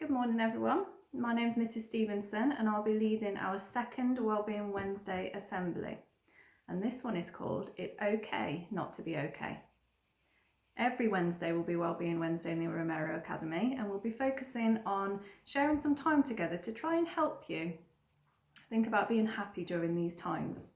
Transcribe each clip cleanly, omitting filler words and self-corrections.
Good morning everyone. My name's Mrs Stevenson and I'll be leading our second Wellbeing Wednesday assembly. And this one is called It's Okay Not to Be Okay. Every Wednesday will be Wellbeing Wednesday in the Romero Academy, and we'll be focusing on sharing some time together to try and help you think about being happy during these times.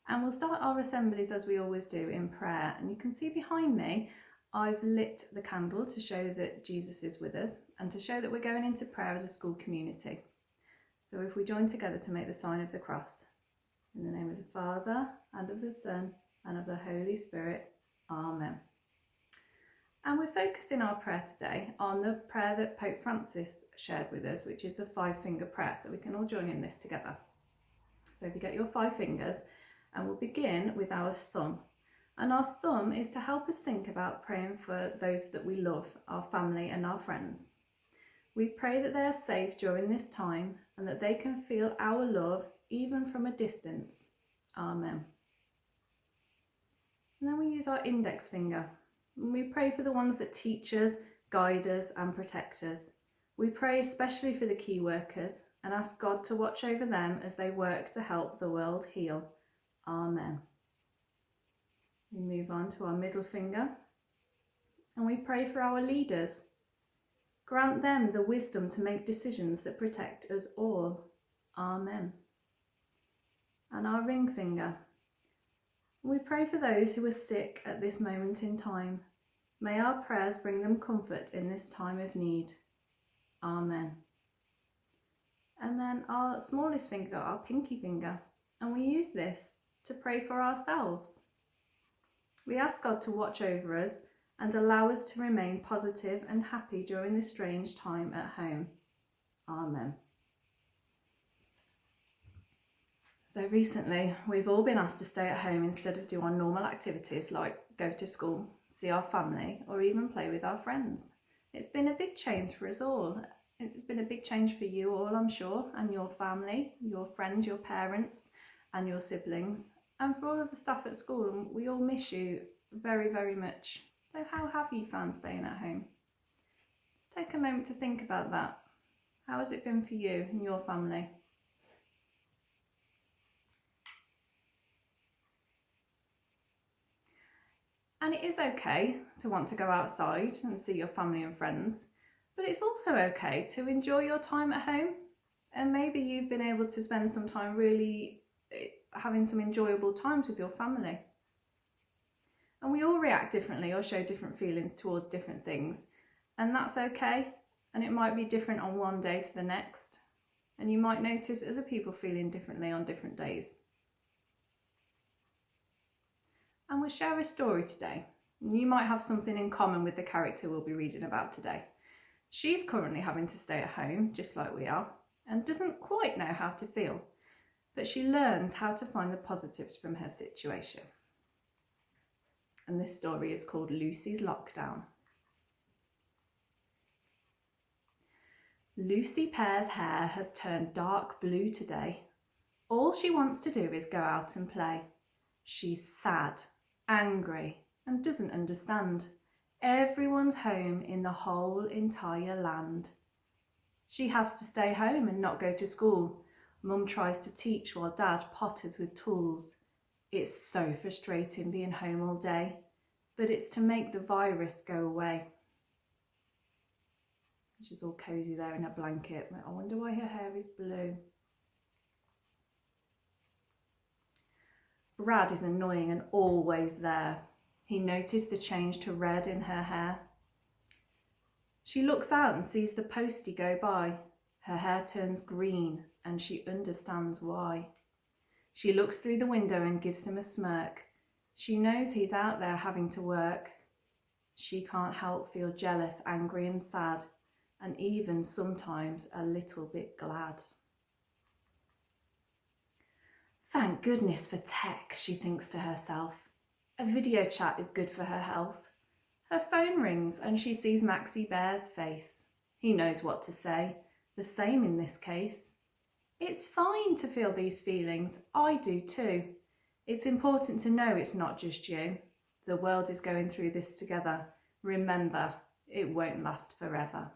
And we'll start our assemblies as we always do in prayer, and you can see behind me I've lit the candle to show that Jesus is with us and to show that we're going into prayer as a school community. So if we join together to make the sign of the cross, in the name of the Father and of the Son and of the Holy Spirit, Amen. And we're focusing our prayer today on the prayer that Pope Francis shared with us, which is the 5-finger prayer, so we can all join in this together. So if you get your 5 fingers, and we'll begin with our thumb. And our thumb is to help us think about praying for those that we love, our family and our friends. We pray that they are safe during this time and that they can feel our love even from a distance. Amen. And then we use our index finger. And we pray for the ones that teach us, guide us and protect us. We pray especially for the key workers and ask God to watch over them as they work to help the world heal. Amen. We move on to our middle finger and we pray for our leaders. Grant them the wisdom to make decisions that protect us all. Amen. And our ring finger. We pray for those who are sick at this moment in time. May our prayers bring them comfort in this time of need. Amen. And then our smallest finger, our pinky finger, and we use this to pray for ourselves. We ask God to watch over us and allow us to remain positive and happy during this strange time at home. Amen. So recently, we've all been asked to stay at home instead of do our normal activities like go to school, see our family, or even play with our friends. It's been a big change for us all. It's been a big change for you all, I'm sure, and your family, your friends, your parents, and your siblings, and for all of the staff at school. And we all miss you very, very much. So how have you found staying at home? Just take a moment to think about that. How has it been for you and your family? And it is okay to want to go outside and see your family and friends, but it's also okay to enjoy your time at home. And maybe you've been able to spend some time really having some enjoyable times with your family. And we all react differently or show different feelings towards different things, and that's okay. And it might be different on one day to the next, and you might notice other people feeling differently on different days. And we'll share a story today. You might have something in common with the character we'll be reading about today. She's currently having to stay at home, just like we are, and doesn't quite know how to feel, but she learns how to find the positives from her situation. And this story is called Lucy's Lockdown. Lucy Pear's hair has turned dark blue today. All she wants to do is go out and play. She's sad, angry, and doesn't understand. Everyone's home in the whole entire land. She has to stay home and not go to school. Mum tries to teach while Dad potters with tools. It's so frustrating being home all day, but it's to make the virus go away. She's all cosy there in her blanket. I wonder why her hair is blue. Brad is annoying and always there. He noticed the change to red in her hair. She looks out and sees the postie go by. Her hair turns green and she understands why. She looks through the window and gives him a smirk. She knows he's out there having to work. She can't help feel jealous, angry and sad, and even sometimes a little bit glad. Thank goodness for tech, she thinks to herself. A video chat is good for her health. Her phone rings and she sees Maxie Bear's face. He knows what to say, the same in this case. It's fine to feel these feelings, I do too. It's important to know it's not just you. The world is going through this together. Remember, it won't last forever.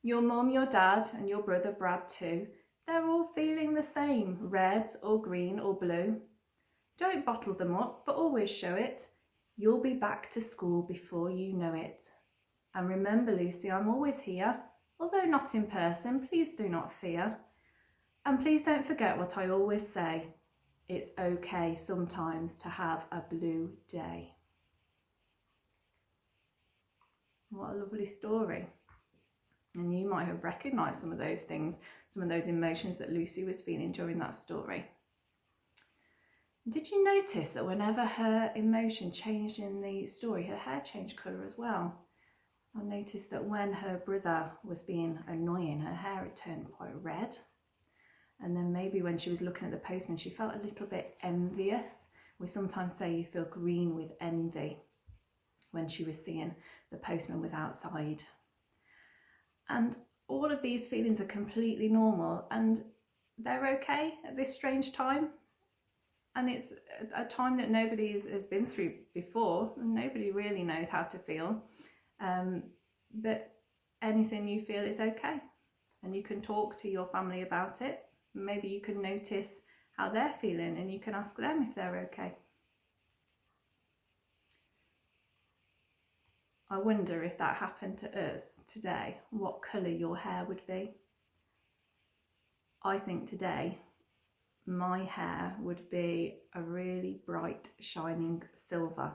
Your mum, your dad and your brother Brad too, they're all feeling the same, red or green or blue. Don't bottle them up, but always show it. You'll be back to school before you know it. And remember, Lucy, I'm always here, although not in person, please do not fear. And please don't forget what I always say. It's okay sometimes to have a blue day. What a lovely story. And you might have recognised some of those things, some of those emotions that Lucy was feeling during that story. Did you notice that whenever her emotion changed in the story, her hair changed colour as well? I noticed that when her brother was being annoying, her hair had turned quite red. And then maybe when she was looking at the postman, she felt a little bit envious. We sometimes say you feel green with envy when she was seeing the postman was outside. And all of these feelings are completely normal and they're okay at this strange time. And it's a time that nobody has been through before, and nobody really knows how to feel. But anything you feel is okay. And you can talk to your family about it. Maybe you can notice how they're feeling and you can ask them if they're okay. I wonder if that happened to us today, what colour your hair would be. I think today my hair would be a really bright, shining silver.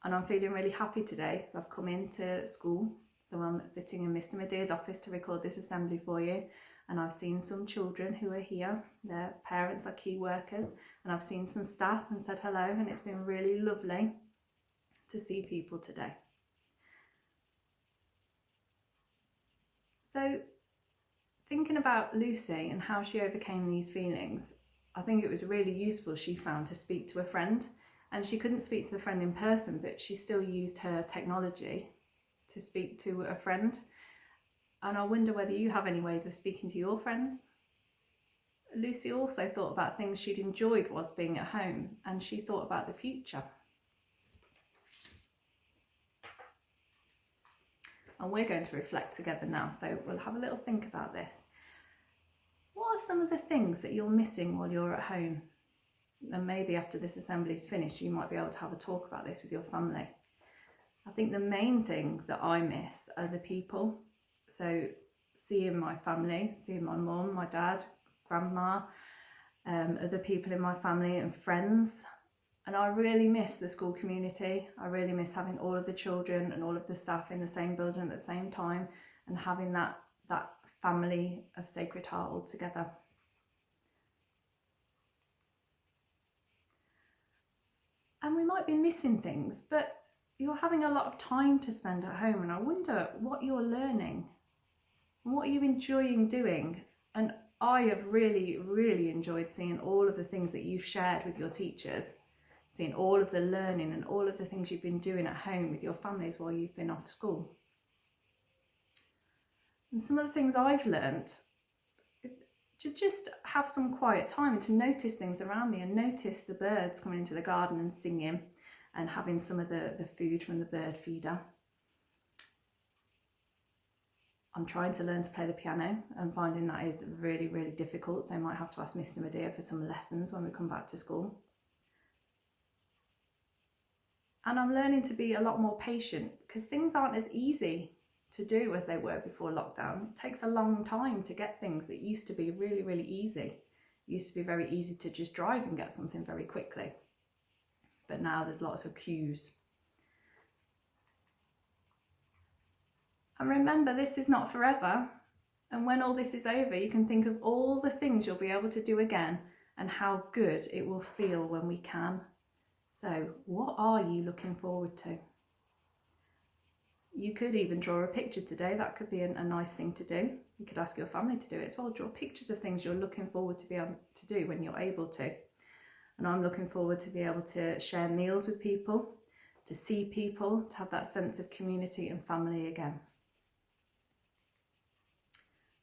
And I'm feeling really happy today because I've come into school. So I'm sitting in Mr Medea's office to record this assembly for you. And I've seen some children who are here. Their parents are key workers. And I've seen some staff and said hello. And it's been really lovely to see people today. So thinking about Lucy and how she overcame these feelings, I think it was really useful, she found, to speak to a friend. And she couldn't speak to the friend in person, but she still used her technology to speak to a friend. And I wonder whether you have any ways of speaking to your friends. Lucy also thought about things she'd enjoyed whilst being at home, and she thought about the future. And we're going to reflect together now, so we'll have a little think about this. What are some of the things that you're missing while you're at home? And maybe after this assembly is finished, you might be able to have a talk about this with your family. I think the main thing that I miss are the people. So seeing my family, seeing my mum, my dad, grandma, other people in my family and friends. And I really miss the school community. I really miss having all of the children and all of the staff in the same building at the same time and having that family of Sacred Heart all together. And we might be missing things, but you're having a lot of time to spend at home, and I wonder what you're learning and what are you enjoying doing. And I have really, really enjoyed seeing all of the things that you've shared with your teachers, seeing all of the learning and all of the things you've been doing at home with your families while you've been off school. And some of the things I've learnt is to just have some quiet time and to notice things around me and notice the birds coming into the garden and singing and having some of the food from the bird feeder. I'm trying to learn to play the piano and finding that is really, really difficult, so I might have to ask Mr Medea for some lessons when we come back to school. And I'm learning to be a lot more patient because things aren't as easy to do as they were before lockdown. It takes a long time to get things that used to be really, really easy. It used to be very easy to just drive and get something very quickly. But now there's lots of queues. And remember, this is not forever. And when all this is over, you can think of all the things you'll be able to do again and how good it will feel when we can. So what are you looking forward to? You could even draw a picture today. That could be a nice thing to do. You could ask your family to do it as well. Draw pictures of things you're looking forward to be able to do when you're able to. And I'm looking forward to be able to share meals with people, to see people, to have that sense of community and family again.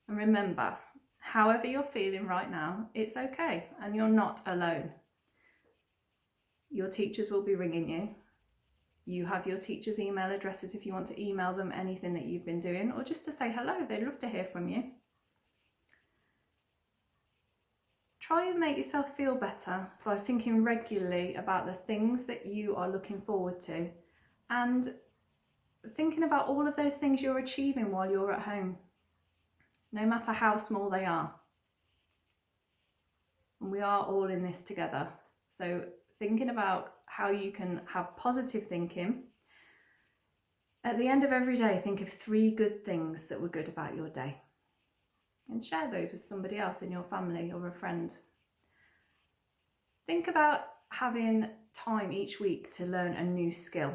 And remember, however you're feeling right now, it's okay and you're not alone. Your teachers will be ringing you. You have your teachers' email addresses if you want to email them anything that you've been doing, or just to say hello. They'd love to hear from you. Try and make yourself feel better by thinking regularly about the things that you are looking forward to, and thinking about all of those things you're achieving while you're at home, no matter how small they are. And we are all in this together. So thinking about how you can have positive thinking. At the end of every day, think of 3 good things that were good about your day, and share those with somebody else in your family or a friend. Think about having time each week to learn a new skill,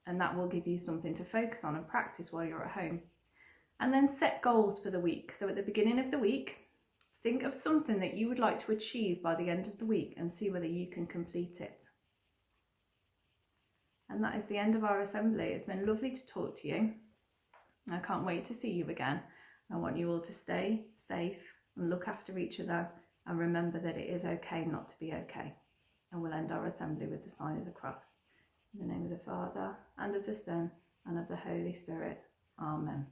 and that will give you something to focus on and practice while you're at home. And then set goals for the week. So at the beginning of the week, think of something that you would like to achieve by the end of the week and see whether you can complete it. And that is the end of our assembly. It's been lovely to talk to you. I can't wait to see you again. I want you all to stay safe and look after each other, and remember that it is okay not to be okay. And we'll end our assembly with the sign of the cross. In the name of the Father, and of the Son, and of the Holy Spirit. Amen.